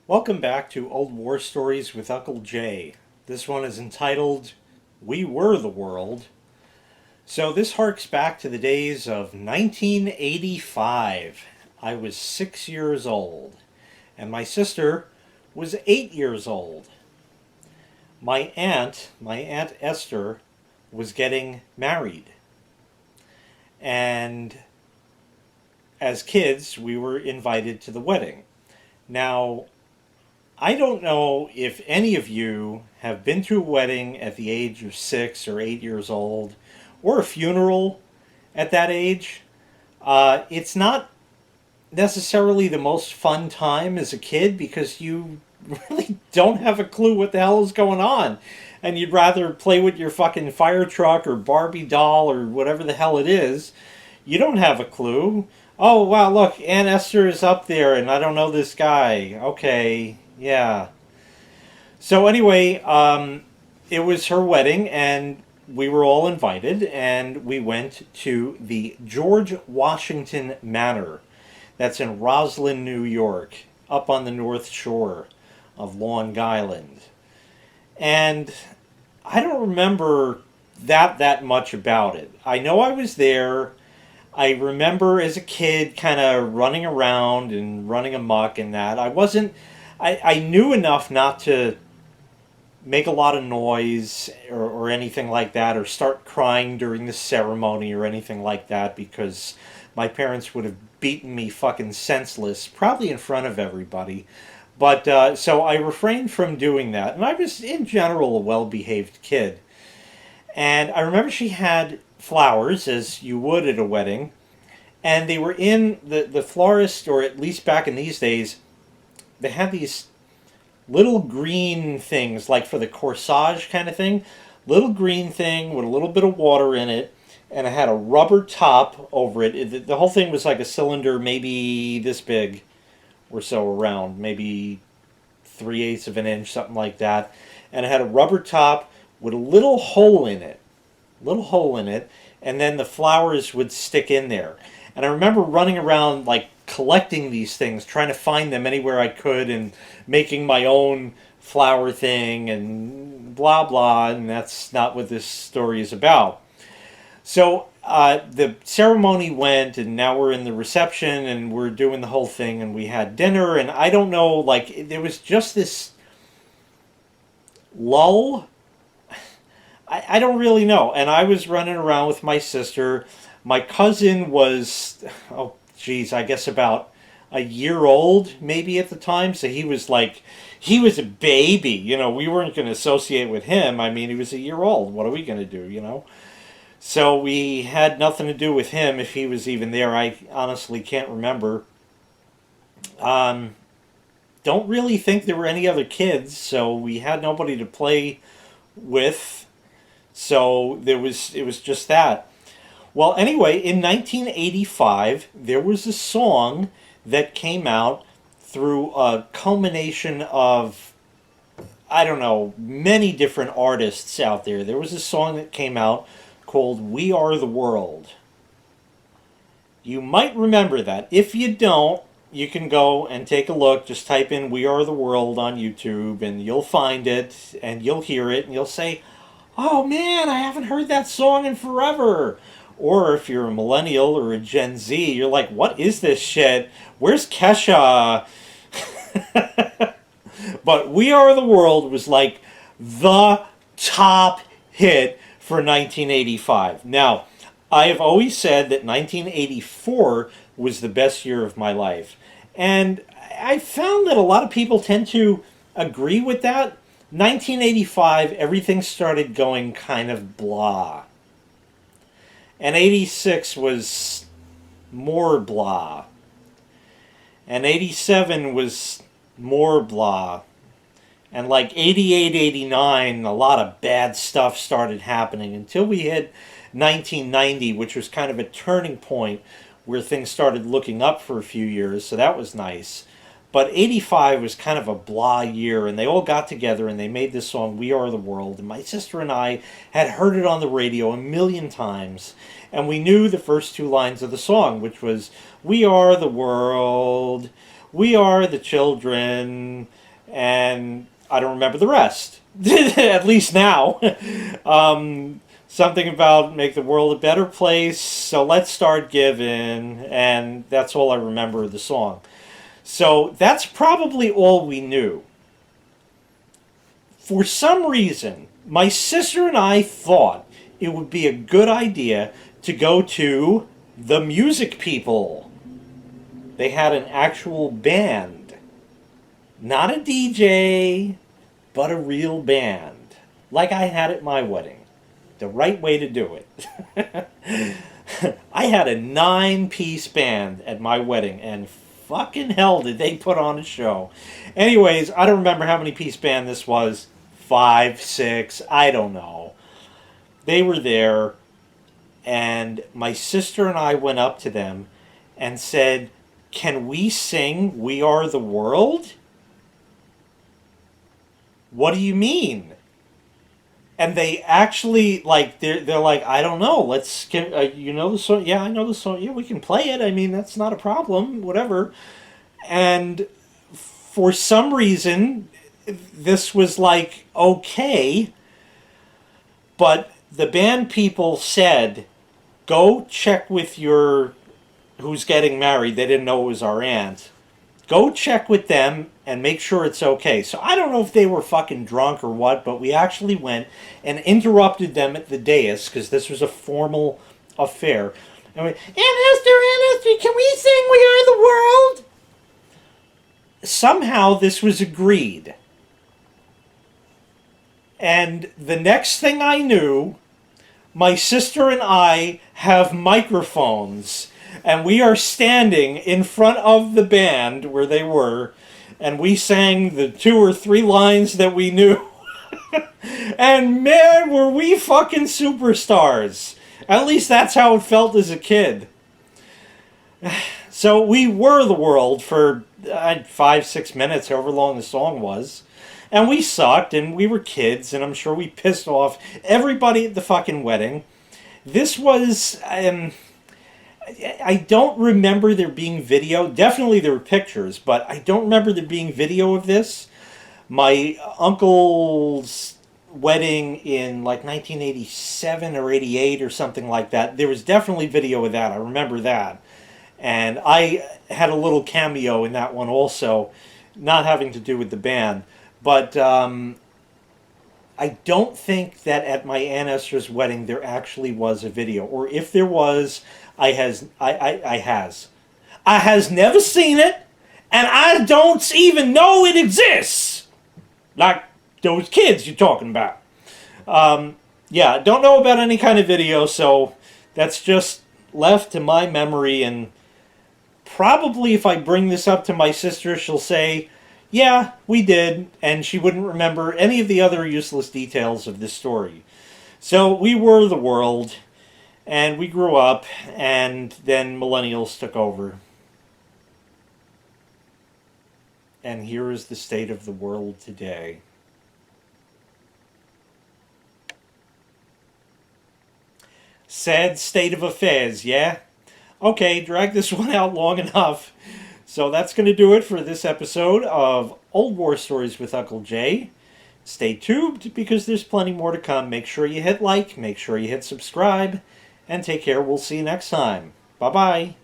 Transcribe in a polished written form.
Welcome back to Old War Stories with Uncle Jay. This one is entitled We Were the World. So this harks back to the days of 1985. I was 6 years old, and my sister was 8 years old. My aunt Esther, was getting married. And as kids, we were invited to the wedding. Now, I don't know if any of you have been to a wedding at the age of 6 or 8 years old, or a funeral at that age. It's not necessarily the most fun time as a kid because you really don't have a clue what the hell is going on. And you'd rather play with your fucking fire truck or Barbie doll or whatever the hell it is. You don't have a clue. Oh, wow, look, Aunt Esther is up there and I don't know this guy. Okay, yeah. So anyway, it was her wedding, and we were all invited, and we went to the George Washington Manor. That's in Roslyn, New York, up on the North Shore of Long Island. And I don't remember that much about it. I know I was there. I remember as a kid kind of running around and running amok and that. I knew enough not to make a lot of noise or anything like that, or start crying during the ceremony or anything like that, because my parents would have beaten me fucking senseless, probably in front of everybody. But so I refrained from doing that, and I was in general a well-behaved kid. And I remember she had flowers, as you would at a wedding, and they were in the florist, or at least back in these days, they had these little green things, like for the corsage kind of thing. Little green thing with a little bit of water in it, and it had a rubber top over it. The whole thing was like a cylinder, maybe this big or so around, maybe 3/8 of an inch, something like that. And it had a rubber top with a little hole in it, and then the flowers would stick in there. And I remember running around like collecting these things, trying to find them anywhere I could, and making my own flower thing and blah blah. And that's not what this story is about. So the ceremony went, and now we're in the reception, and we're doing the whole thing, and we had dinner, and I don't know, like there was just this lull. I don't really know. And I was running around with my sister. My cousin was, oh, geez, I guess about a year old maybe at the time. So he was a baby. We weren't going to associate with him. I mean, he was a year old. What are we going to do? So we had nothing to do with him if he was even there. I honestly can't remember. Don't really think there were any other kids, so we had nobody to play with. So it was just that. Well, anyway, in 1985, there was a song that came out through a culmination of, I don't know, many different artists out there. There was a song that came out called We Are the World. You might remember that. If you don't, you can go and take a look. Just type in We Are the World on YouTube, and you'll find it, and you'll hear it, and you'll say, oh man, I haven't heard that song in forever. Or if you're a millennial or a Gen Z, you're like, what is this shit? Where's Kesha? But We Are the World was like the top hit for 1985. Now, I have always said that 1984 was the best year of my life. And I found that a lot of people tend to agree with that. 1985, everything started going kind of blah. And 86 was more blah. And 87 was more blah. And like 88, 89, a lot of bad stuff started happening until we hit 1990, which was kind of a turning point where things started looking up for a few years. So that was nice. But 85 was kind of a blah year, and they all got together and they made this song, We Are the World. And my sister and I had heard it on the radio a million times, and we knew the first two lines of the song, which was, We are the world, We are the children, and I don't remember the rest. At least now. Something about make the world a better place, so let's start giving, and that's all I remember of the song. So that's probably all we knew. For some reason, my sister and I thought it would be a good idea to go to the Music People. They had an actual band. Not a DJ, but a real band. Like I had at my wedding. The right way to do it. I had a 9-piece band at my wedding, and fucking hell did they put on a show. Anyways, I don't remember how many piece band this was. 5, 6, I don't know. They were there, and my sister and I went up to them and said, "Can we sing We Are the World?" "What do you mean?" And they actually, like, they're like, "I don't know, let's get, you know the song?" "Yeah, I know the song." "Yeah, we can play it, I mean, that's not a problem, whatever." And for some reason, this was like, okay, but the band people said, "Go check with your, who's getting married." They didn't know it was our aunt. "Go check with them and make sure it's okay." So I don't know if they were fucking drunk or what, but we actually went and interrupted them at the dais, because this was a formal affair. And we, Aunt Esther, can we sing We Are the World?" Somehow this was agreed. And the next thing I knew, my sister and I have microphones, and we are standing in front of the band where they were, and we sang the 2 or 3 lines that we knew. And man, were we fucking superstars. At least that's how it felt as a kid. So we were the world for 5, 6 minutes, however long the song was. And we sucked, and we were kids, and I'm sure we pissed off everybody at the fucking wedding. This was, I don't remember there being video. Definitely there were pictures, but I don't remember there being video of this. My uncle's wedding in like 1987 or 88 or something like that, there was definitely video of that. I remember that. And I had a little cameo in that one also, not having to do with the band. But I don't think that at my Aunt Esther's wedding there actually was a video. Or if there was, I has never seen it, and I don't even know it exists. Like those kids you're talking about. Yeah, don't know about any kind of video, so that's just left to my memory. And probably if I bring this up to my sister, she'll say, "Yeah, we did," and she wouldn't remember any of the other useless details of this story. So we were the world, and we grew up, and then millennials took over. And here is the state of the world today. Sad state of affairs, yeah? Okay, drag this one out long enough. So that's going to do it for this episode of Old War Stories with Uncle Jay. Stay tuned because there's plenty more to come. Make sure you hit like, make sure you hit subscribe, and take care. We'll see you next time. Bye-bye.